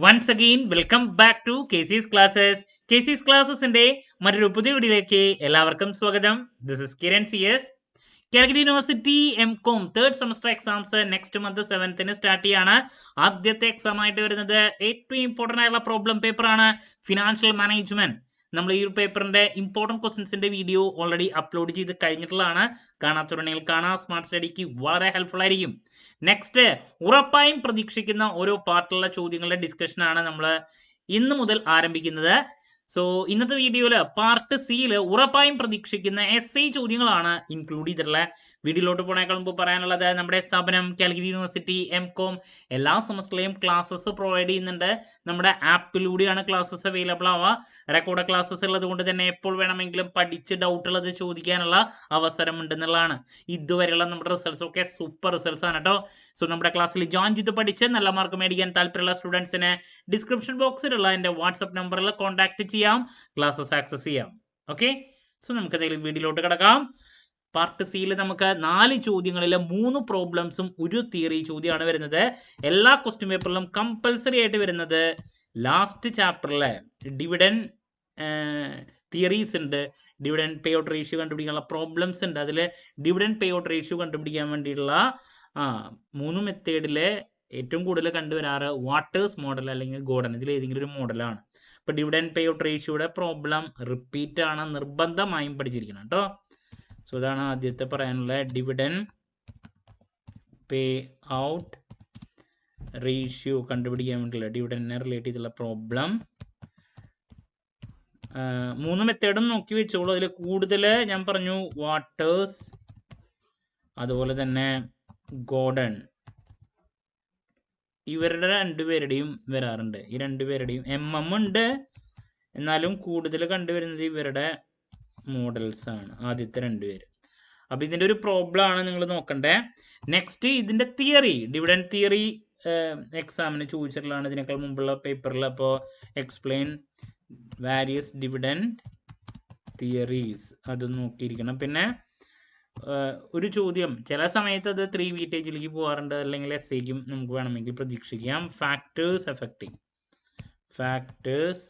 Once again, welcome back to KC's Classes. KC's Classesന്റെ മറ്റൊരു പുതിയ വീഡിയോയിലേക്ക് എല്ലാവർക്കും സ്വാഗതം. This is Kiran CS. Calicut university M.Com third semester exams next month 7th start ചെയ്യാണ്. ആദ്യത്തെ എക്സാം ആയിട്ട് വരുന്നത് ഏറ്റവും ഇമ്പോർട്ടൻ്റ് ആയിട്ടുള്ള പ്രോബ്ലം പേപ്പറാണ് ഫിനാൻഷ്യൽ മാനേജ്മെന്റ്. നമ്മൾ ഈ ഒരു പേപ്പറിന്റെ ഇമ്പോർട്ടൻറ്റ് ക്വസ്റ്റ്യൻസിന്റെ വീഡിയോ ഓൾറെഡി അപ്ലോഡ് ചെയ്ത് കഴിഞ്ഞിട്ടുള്ളതാണ്. കാണാത്തവരുണ്ടെങ്കിൽ കാണാം. സ്മാർട്ട് സ്റ്റഡിക്ക് വളരെ ഹെൽപ്ഫുൾ ആയിരിക്കും. നെക്സ്റ്റ്, ഉറപ്പായും പ്രതീക്ഷിക്കുന്ന ഓരോ പാർട്ടിലുള്ള ചോദ്യങ്ങളുടെ ഡിസ്കഷനാണ് നമ്മൾ ഇന്ന് മുതൽ ആരംഭിക്കുന്നത്. സോ ഇന്നത്തെ വീഡിയോയിൽ പാർട്ട് സിയിൽ ഉറപ്പായും പ്രതീക്ഷിക്കുന്ന SI ചോദ്യങ്ങളാണ് ഇൻക്ലൂഡ് ചെയ്തിട്ടുള്ളത്. വീഡിയോയിലോട്ട് പോണേക്കാൾ മുമ്പ് പറയാനുള്ളത്, നമ്മുടെ സ്ഥാപനം കാലിക്കറ്റ് യൂണിവേഴ്സിറ്റി M.Com എല്ലാ സെമസ്റ്ററിലെയും ക്ലാസ്സസ് പ്രൊവൈഡ് ചെയ്യുന്നുണ്ട്. നമ്മുടെ ആപ്പിലൂടെയാണ് ക്ലാസ്സസ് അവൈലബിൾ ആവുക. റെക്കോർഡ് ക്ലാസ്സസ് ഉള്ളത് കൊണ്ട് തന്നെ എപ്പോൾ വേണമെങ്കിലും പഠിച്ച് ഡൗട്ട് ഉള്ളത് ചോദിക്കാനുള്ള അവസരം ഉണ്ടെന്നുള്ളതാണ്. ഇതുവരെയുള്ള നമ്മുടെ റിസൾട്ട്സ് ഒക്കെ സൂപ്പർ റിസൾട്ട്സ് ആണ് കേട്ടോ. സോ നമ്മുടെ ക്ലാസ്സിൽ ജോയിൻ ചെയ്ത് പഠിച്ച് നല്ല മാർക്ക് മേടിക്കാൻ താല്പര്യമുള്ള സ്റ്റുഡൻസിന് ഡിസ്ക്രിപ്ഷൻ ബോക്സിലുള്ള എൻ്റെ വാട്സപ്പ് നമ്പറിൽ കോൺടാക്ട് ചെയ്യാം, ക്ലാസ്സസ് ആക്സസ് ചെയ്യാം. ഓക്കെ, സോ നമുക്ക് എന്തെങ്കിലും വീഡിയോയിലോട്ട് കിടക്കാം. പാർട്ട് സിയിൽ നമുക്ക് 4 ചോദ്യങ്ങളിൽ 3 പ്രോബ്ലംസും ഒരു തിയറി ചോദ്യമാണ് വരുന്നത്. എല്ലാ ക്വസ്റ്റ്യൻ പേപ്പറിലും കമ്പൽസറി ആയിട്ട് വരുന്നത് ലാസ്റ്റ് ചാപ്റ്ററിലെ ഡിവിഡൻ തിയറീസ് ഉണ്ട്, ഡിവിഡൻ പേ ഔട്ട് റേഷ്യോ കണ്ടുപിടിക്കാനുള്ള പ്രോബ്ലംസ് ഉണ്ട്. അതിൽ ഡിവിഡൻ പേ ഔട്ട് റേഷ്യോ കണ്ടുപിടിക്കാൻ വേണ്ടിയിട്ടുള്ള 3 മെത്തേഡിലെ ഏറ്റവും കൂടുതൽ കണ്ടുവരാറ് വാട്ടേഴ്സ് മോഡൽ അല്ലെങ്കിൽ ഗോർഡൻ, ഇതിൽ ഏതെങ്കിലും ഒരു മോഡലാണ്. ഇപ്പോൾ ഡിവിഡൻ പേ ഔട്ട് റേഷ്യോയുടെ പ്രോബ്ലം റിപ്പീറ്റ് ആണ്, നിർബന്ധമായും പഠിച്ചിരിക്കണം കേട്ടോ. സോ ഇതാണ് ആദ്യത്തെ പറയാനുള്ള ഡിവിഡൻ പേ ഔട്ട് റേഷ്യോ കണ്ടുപിടിക്കാൻ വേണ്ടിയുള്ള ഡിവിഡനെ റിലേറ്റ് ചെയ്തുള്ള പ്രോബ്ലം. 3 മെത്തേഡും നോക്കി വെച്ചോളൂ. അതിൽ കൂടുതൽ ഞാൻ പറഞ്ഞു വാട്ടേഴ്സ്, അതുപോലെ തന്നെ ഗോർഡൻ, ഇവരുടെ രണ്ടുപേരുടെയും വരാറുണ്ട്. ഈ രണ്ടുപേരുടെയും ഉണ്ട്, എന്നാലും കൂടുതൽ കണ്ടുവരുന്നത് ഇവരുടെ മോഡൽസ് ആണ്, ആദ്യത്തെ രണ്ടുപേര്. അപ്പോൾ ഇതിൻ്റെ ഒരു പ്രോബ്ലം ആണ് നിങ്ങൾ നോക്കണ്ടേ. നെക്സ്റ്റ്, ഇതിൻ്റെ തിയറി, ഡിവിഡൻ തിയറി എക്സാമിന് ചോദിച്ചിട്ടുള്ളതാണ് ഇതിനേക്കാൾ മുമ്പുള്ള പേപ്പറിൽ. അപ്പോൾ എക്സ്പ്ലെയിൻ വാരിയസ് ഡിവിഡൻ തിയറീസ്, അത് നോക്കിയിരിക്കണം. പിന്നെ ഒരു ചോദ്യം ചില സമയത്ത് അത് 3 വീറ്റേജിലേക്ക് പോകാറുണ്ട്, അല്ലെങ്കിൽ SIക്കും നമുക്ക് വേണമെങ്കിൽ പ്രതീക്ഷിക്കാം. Factors affecting, factors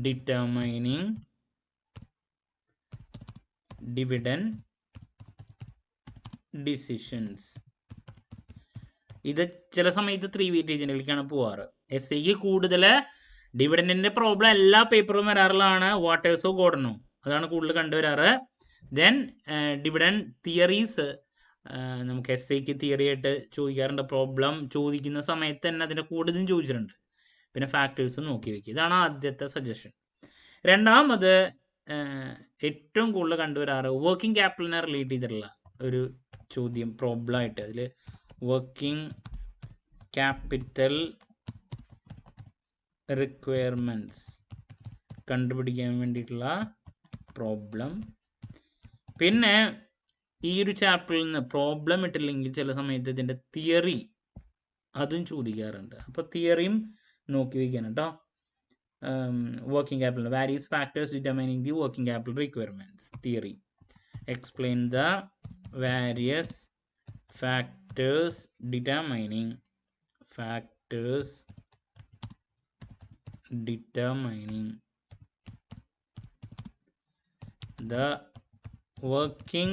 determining dividend decisions. ഇത് ചില സമയത്ത് 3 വീറ്റേജിലേക്കാണ് പോവാറ്. SIക്ക് കൂടുതൽ ഡിവിഡൻറ്റിൻ്റെ പ്രോബ്ലം എല്ലാ പേപ്പറും വരാറുള്ളതാണ് വാട്ടേഴ്സോ ഗോർഡനോ, അതാണ് കൂടുതൽ കണ്ടുവരാറ്. ദെൻ ഡിവിഡൻ തിയറീസ് നമുക്ക് SIക്ക് തിയറി ആയിട്ട് ചോദിക്കാറുണ്ട്. പ്രോബ്ലം ചോദിക്കുന്ന സമയത്ത് തന്നെ അതിൻ്റെ കൂടുതലും ചോദിച്ചിട്ടുണ്ട്. പിന്നെ ഫാക്ടേഴ്സ് നോക്കി വയ്ക്കുക. ഇതാണ് ആദ്യത്തെ സജഷൻ. രണ്ടാമത്, ഏറ്റവും കൂടുതൽ കണ്ടുവരാറ് വർക്കിംഗ് ക്യാപിറ്റലിനെ റിലേറ്റ് ചെയ്തിട്ടുള്ള ഒരു ചോദ്യം പ്രോബ്ലം ആയിട്ട്. അതിൽ വർക്കിംഗ് ക്യാപിറ്റൽ റിക്വയർമെൻറ്റ്സ് കണ്ടുപിടിക്കാൻ വേണ്ടിയിട്ടുള്ള പ്രോബ്ലം. പിന്നെ ഈ ഒരു ചാപ്റ്ററിൽ നിന്ന് പ്രോബ്ലം ഇട്ടില്ലെങ്കിൽ ചില സമയത്ത് ഇതിൻ്റെ തിയറി അതും ചോദിക്കാറുണ്ട്. അപ്പോൾ തിയറിയും നോക്കി വയ്ക്കാൻ കേട്ടോ. Working capital, various factors determining the working capital requirements theory. Explain the various factors determining the working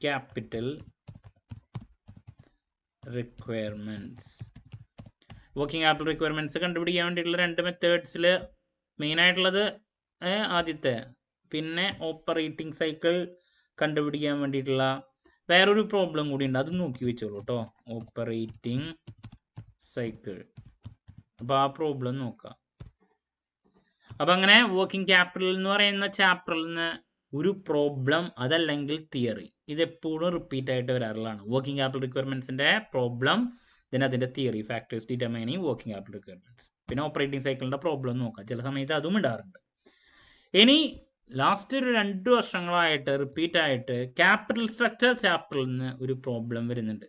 capital requirements. Working capital requirements കണ്ടുപിടിക്കാൻ വേണ്ടിയിട്ടുള്ള 2 മെത്തേഡ്സിൽ മെയിനായിട്ടുള്ളത് ആദ്യത്തെ. പിന്നെ ഓപ്പറേറ്റിംഗ് സൈക്കിൾ കണ്ടുപിടിക്കാൻ വേണ്ടിയിട്ടുള്ള വേറൊരു പ്രോബ്ലം കൂടി ഉണ്ട്, അത് നോക്കി വെച്ചോളൂ കേട്ടോ. ഓപ്പറേറ്റിംഗ് സൈക്കിൾ, അപ്പോൾ ആ പ്രോബ്ലം നോക്കാം. അപ്പം അങ്ങനെ വർക്കിംഗ് ക്യാപിറ്റൽ എന്ന് പറയുന്ന ചാപ്റ്ററിൽ നിന്ന് ഒരു പ്രോബ്ലം, അതല്ലെങ്കിൽ തിയറി, ഇതെപ്പോഴും റിപ്പീറ്റ് ആയിട്ട് വരാറുള്ളതാണ്. വർക്കിംഗ് ക്യാപിറ്റൽ റിക്വയർമെൻറ്റ്സിൻ്റെ പ്രോബ്ലം, then അതിൻ്റെ theory, factors determining working capital requirements. പിന്നെ ഓപ്പറേറ്റിംഗ് സൈക്കിളിൻ്റെ പ്രോബ്ലം നോക്കാം, ചില സമയത്ത് അതും ഇടാറുണ്ട്. ഇനി ലാസ്റ്റ് ഒരു 2 വർഷങ്ങളായിട്ട് റിപ്പീറ്റ് ആയിട്ട് ക്യാപിറ്റൽ സ്ട്രക്ചർ ചാപ്റ്ററിൽ നിന്ന് ഒരു പ്രോബ്ലം വരുന്നുണ്ട്.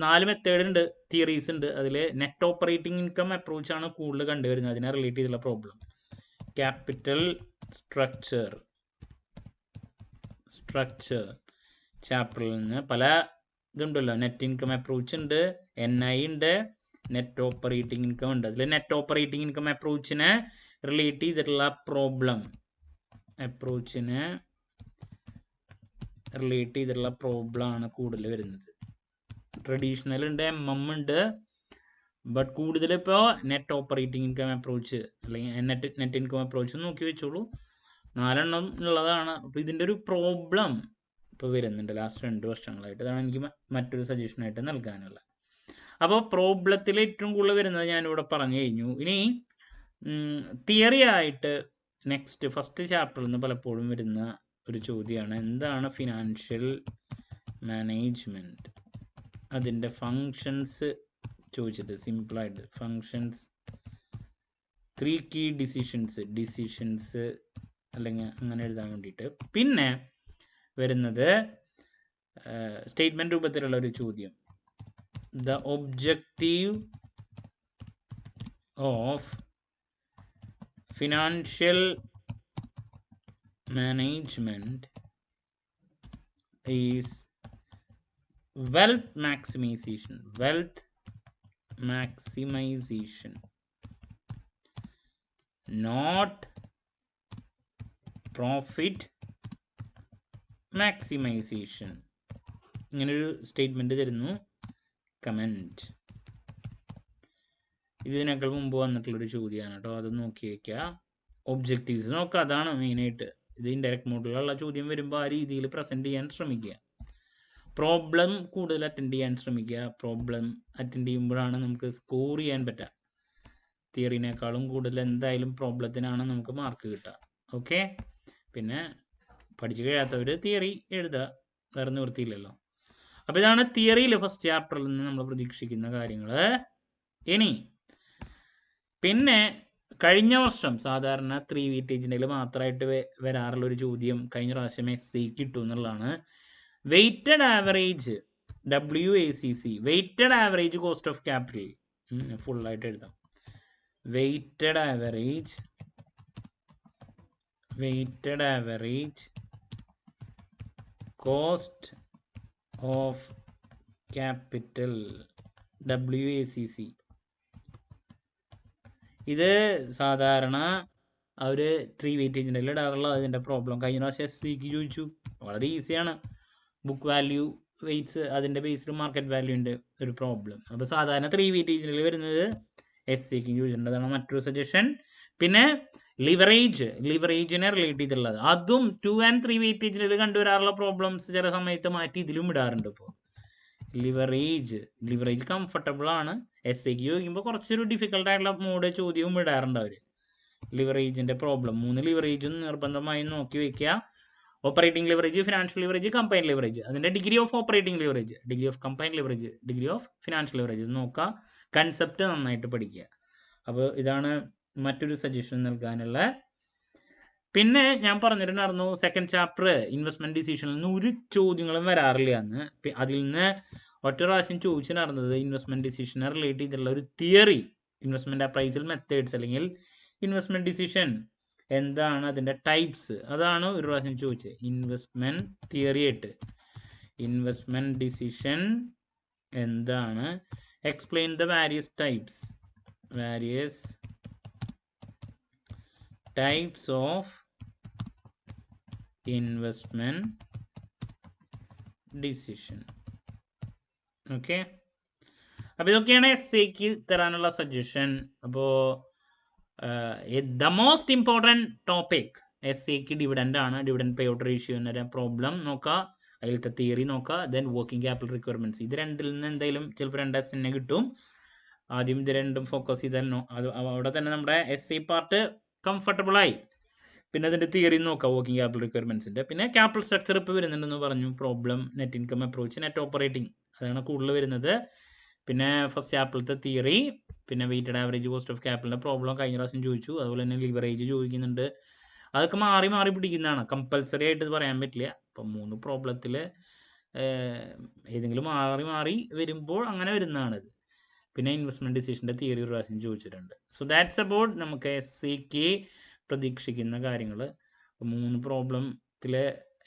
4 മെത്തേഡ് ഉണ്ട്, തിയറീസ് ഉണ്ട്. അതിൽ നെറ്റ് ഓപ്പറേറ്റിംഗ് ഇൻകം അപ്രോച്ചാണ് കൂടുതൽ കണ്ടുവരുന്നത്, അതിനെ റിലേറ്റ് ചെയ്തുള്ള പ്രോബ്ലം. ക്യാപിറ്റൽ സ്ട്രക്ചർ ചാപ്റ്ററിൽ നിന്ന് പല ഇതുണ്ടല്ലോ, നെറ്റ് ഇൻകം അപ്രോച്ച് ഉണ്ട്, NI ഉണ്ട്, നെറ്റ് ഓപ്പറേറ്റിംഗ് ഇൻകം ഉണ്ട്. അതിൽ നെറ്റ് ഓപ്പറേറ്റിംഗ് ഇൻകം അപ്രോച്ചിനെ റിലേറ്റ് ചെയ്തിട്ടുള്ള പ്രോബ്ലം ആണ് കൂടുതൽ വരുന്നത്. ട്രഡീഷണൽ ഉണ്ട്, MM ഉണ്ട്, ബട്ട് കൂടുതൽ ഇപ്പോൾ നെറ്റ് ഓപ്പറേറ്റിംഗ് ഇൻകം അപ്രോച്ച് അല്ലെങ്കിൽ നെറ്റ് ഇൻകം അപ്രോച്ച് നോക്കി വെച്ചോളൂ. 4 എണ്ണം ഉള്ളതാണ്. അപ്പോൾ ഇതിൻ്റെ ഒരു പ്രോബ്ലം ഇപ്പോൾ വരുന്നുണ്ട് ലാസ്റ്റ് 2 വർഷങ്ങളായിട്ട്. അതാണ് എനിക്ക് മറ്റൊരു സജഷനായിട്ട് നൽകാനുള്ളത്. അപ്പോൾ പ്രോബ്ലത്തിൽ ഏറ്റവും കൂടുതൽ വരുന്നത് ഞാനിവിടെ പറഞ്ഞു കഴിഞ്ഞു. ഇനി തിയറി ആയിട്ട് ഫസ്റ്റ് ചാപ്റ്ററിൽ നിന്ന് പലപ്പോഴും വരുന്ന ഒരു ചോദ്യമാണ്, എന്താണ് ഫിനാൻഷ്യൽ മാനേജ്മെൻറ്റ്, അതിൻ്റെ ഫങ്ഷൻസ് ചോദിച്ചിട്ട് സിമ്പിളായിട്ട് ഫങ്ഷൻസ്, 3 കീ ഡിസിഷൻസ് അല്ലെങ്കിൽ അങ്ങനെ എഴുതാൻ വേണ്ടിയിട്ട്. പിന്നെ വരുന്നത് സ്റ്റേറ്റ്മെൻറ്റ് രൂപത്തിലുള്ള ഒരു ചോദ്യം, the objective of financial management is wealth maximization, not profit maximization. ഇങ്ങനൊരു സ്റ്റേറ്റ്മെൻറ്റ് തരുന്നു. കമൻറ്റ്. ഇതിനേക്കാൾ മുമ്പ് വന്നിട്ടുള്ളൊരു ചോദ്യമാണ് കേട്ടോ, അത് നോക്കി വയ്ക്കുക. ഒബ്ജക്റ്റീവ്സ് നോക്കുക, അതാണ് മെയിനായിട്ട്. ഇത് ഇൻഡയറക്റ്റ് മോഡിലുള്ള ചോദ്യം വരുമ്പോൾ ആ രീതിയിൽ പ്രസൻറ്റ് ചെയ്യാൻ ശ്രമിക്കുക. പ്രോബ്ലം കൂടുതൽ അറ്റൻഡ് ചെയ്യാൻ ശ്രമിക്കുക. പ്രോബ്ലം അറ്റൻഡ് ചെയ്യുമ്പോഴാണ് നമുക്ക് സ്കോർ ചെയ്യാൻ പറ്റുക. തിയറിനേക്കാളും കൂടുതൽ എന്തായാലും പ്രോബ്ലത്തിനാണ് നമുക്ക് മാർക്ക് കിട്ടുക. ഓക്കെ, പിന്നെ പഠിച്ചു കഴിയാത്തവർ തിയറി എഴുതുക, വേറെ നിവൃത്തിയില്ലല്ലോ. അപ്പോൾ ഇതാണ് തിയറിയിൽ ഫസ്റ്റ് ചാപ്റ്ററിൽ നിന്ന് നമ്മൾ പ്രതീക്ഷിക്കുന്ന കാര്യങ്ങൾ. ഇനി പിന്നെ കഴിഞ്ഞ വർഷം സാധാരണ 3 വെയിറ്റേജിൻ്റെ മാത്രമായിട്ട് വരാറുള്ള ഒരു ചോദ്യം കഴിഞ്ഞ പ്രാവശ്യം SC കിട്ടും എന്നുള്ളതാണ്. Weighted average WACC, weighted average cost of capital, ഫുള്ളായിട്ട് എഴുതാം. Weighted average cost of capital WACC. ഇത് സാധാരണ അവർ 3 വെയിറ്റേജിൻ്റെ ഇടാറുള്ള അതിൻ്റെ പ്രോബ്ലം കഴിഞ്ഞ പ്രാവശ്യം SCക്ക് ചോദിച്ചു. വളരെ ഈസിയാണ്. ബുക്ക് വാല്യൂ വെയ്റ്റ്സ്, അതിൻ്റെ ബേസ്ഡ് മാർക്കറ്റ് വാല്യൂൻ്റെ ഒരു പ്രോബ്ലം. അപ്പോൾ സാധാരണ 3 വെയിറ്റേജിൽ വരുന്നത് SCക്ക് ചോദിച്ചിട്ടുള്ളതാണ് മറ്റൊരു സജഷൻ. പിന്നെ ലിവറേജിനെ റിലേറ്റ് ചെയ്തിട്ടുള്ളത്, അതും 2 and 3 വെയിറ്റേജിൽ കണ്ടുവരാറുള്ള പ്രോബ്ലംസ് ചില സമയത്ത് മാറ്റി ഇതിലും ഇടാറുണ്ട്. ഇപ്പോൾ ലിവറേജ് കംഫർട്ടബിൾ ആണ്. SCക്ക് ചോദിക്കുമ്പോൾ കുറച്ചൊരു ഡിഫിക്കൽട്ടായിട്ടുള്ള മോഡ് ചോദ്യവും ഇടാറുണ്ട് അവർ. ലിവറേജിൻ്റെ പ്രോബ്ലം 3 ലിവറേജും നിർബന്ധമായും നോക്കി വയ്ക്കുക. Operating leverage, financial leverage, combine leverage, അതിൻ്റെ degree of operating leverage, degree of combine leverage, degree of financial leverage നോക്കുക. കൺസെപ്റ്റ് നന്നായിട്ട് പഠിക്കുക. അപ്പോൾ ഇതാണ് മറ്റൊരു സജഷൻ നൽകാനുള്ള. പിന്നെ ഞാൻ പറഞ്ഞിട്ടുണ്ടായിരുന്നു സെക്കൻഡ് ചാപ്റ്റർ ഇൻവെസ്റ്റ്മെൻറ്റ് ഡിസിഷനിൽ നിന്ന് ഒരു ചോദ്യങ്ങളും വരാറില്ല എന്ന്. അതിൽ നിന്ന് ഒറ്റ പ്രാവശ്യം ചോദിച്ചിട്ടുണ്ടായിരുന്നത് ഇൻവെസ്റ്റ്മെൻറ്റ് ഡിസിഷനെ റിലേറ്റ് ചെയ്തിട്ടുള്ള ഒരു തിയറി, ഇൻവെസ്റ്റ്മെൻറ്റ് അപ്രൈസൽ മെത്തേഡ്സ് അല്ലെങ്കിൽ ഇൻവെസ്റ്റ്മെൻറ്റ് ഡിസിഷൻ എന്താണ്, അതിൻ്റെ ടൈപ്സ്, അതാണ് ഒരു പ്രാവശ്യം ചോദിച്ചത്. ഇൻവെസ്റ്റ്മെൻറ്റ് തിയറി ആയിട്ട് ഇൻവെസ്റ്റ്മെൻറ്റ് ഡിസിഷൻ എന്താണ്, explain the various types of investment decision. Okay, അപ്പോൾ ഇതൊക്കെയാണ് SCക്ക് തരാനുള്ള സജഷൻ. അപ്പോൾ ദ മോസ്റ്റ് ഇമ്പോർട്ടൻറ്റ് ടോപ്പിക് SCക്ക് ഡിവിഡൻ്റ് ആണ്. ഡിവിഡൻഡ് പേ ഔട്ട് റേഷ്യോൻ്റെ പ്രോബ്ലം നോക്കുക, അതിലത്തെ തിയറി നോക്കുക, ദെൻ വർക്കിംഗ് ക്യാപിറ്റൽ റിക്വയർമെൻറ്റ്സ്. ഇത് രണ്ടിൽ നിന്ന് എന്തായാലും ചിലപ്പോൾ 2 SN കിട്ടും. ആദ്യം ഇത് രണ്ടും ഫോക്കസ് ചെയ്താൽ അത് അവിടെ തന്നെ നമ്മുടെ SC പാർട്ട് കംഫർട്ടബിളായി. പിന്നെ അതിൻ്റെ തിയറി നോക്കാം, വർക്കിംഗ് ക്യാപിറ്റൽ റിക്വയർമെൻറ്റ്സിൻ്റെ. പിന്നെ ക്യാപിറ്റൽ സ്ട്രക്ചർ ഇപ്പോൾ വരുന്നുണ്ടെന്ന് പറഞ്ഞു. Problem, net income approach, net operating, അതാണ് കൂടുതൽ വരുന്നത്. പിന്നെ ഫസ്റ്റ് ചാപ്റ്ററിലത്തെ തിയറി, പിന്നെ വെയ്റ്റഡ് ആവറേജ് കോസ്റ്റ് ഓഫ് ക്യാപിറ്റലിൻ്റെ പ്രോബ്ലം കഴിഞ്ഞ പ്രാവശ്യം ചോദിച്ചു. അതുപോലെ തന്നെ ലിവറേജ് ചോദിക്കുന്നുണ്ട്. അതൊക്കെ മാറി പിടിക്കുന്നതാണ്, കമ്പൽസറി ആയിട്ട് പറയാൻ പറ്റില്ല. അപ്പം 3 പ്രോബ്ലത്തിൽ ഏതെങ്കിലും മാറി വരുമ്പോൾ അങ്ങനെ വരുന്നതാണിത്. പിന്നെ ഇൻവെസ്റ്റ്മെൻറ്റ് ഡിസിഷൻ്റെ തിയറി ഒരു പ്രാവശ്യം ചോദിച്ചിട്ടുണ്ട്. സോ ദാറ്റ്സ് അബൌട്ട് നമുക്ക് SCക്ക് പ്രതീക്ഷിക്കുന്ന കാര്യങ്ങൾ. 3 പ്രോബ്ലത്തിൽ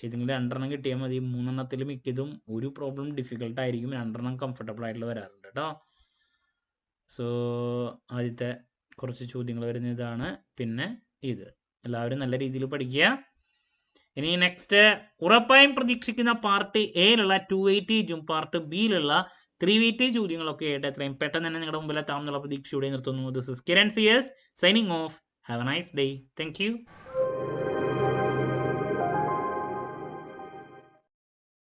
ഇതിങ്ങനെ 2 കിട്ടിയാൽ മതി. 3 മിക്കതും ഒരു പ്രോബ്ലം ഡിഫിക്കൽട്ടായിരിക്കും, 2 കംഫർട്ടബിൾ ആയിട്ടുള്ള വരാറുണ്ട് കേട്ടോ. സോ ആദ്യത്തെ കുറച്ച് ചോദ്യങ്ങൾ വരുന്ന ഇതാണ്, പിന്നെ ഇത്. എല്ലാവരും നല്ല രീതിയിൽ പഠിക്കുക. ഇനി നെക്സ്റ്റ്, ഉറപ്പായും പ്രതീക്ഷിക്കുന്ന പാർട്ട് എയിലുള്ള 2 വെയിറ്റേജും പാർട്ട് ബിയിലുള്ള 3 വെയിറ്റേജ് ചോദ്യങ്ങളൊക്കെ ആയിട്ട് എത്രയും പെട്ടെന്ന് തന്നെ നിങ്ങളുടെ മുമ്പിൽ എത്താമെന്നുള്ള പ്രതീക്ഷയോടെ നിർത്തുന്നു. This is Kiran CS signing off. Have a nice day. Thank U.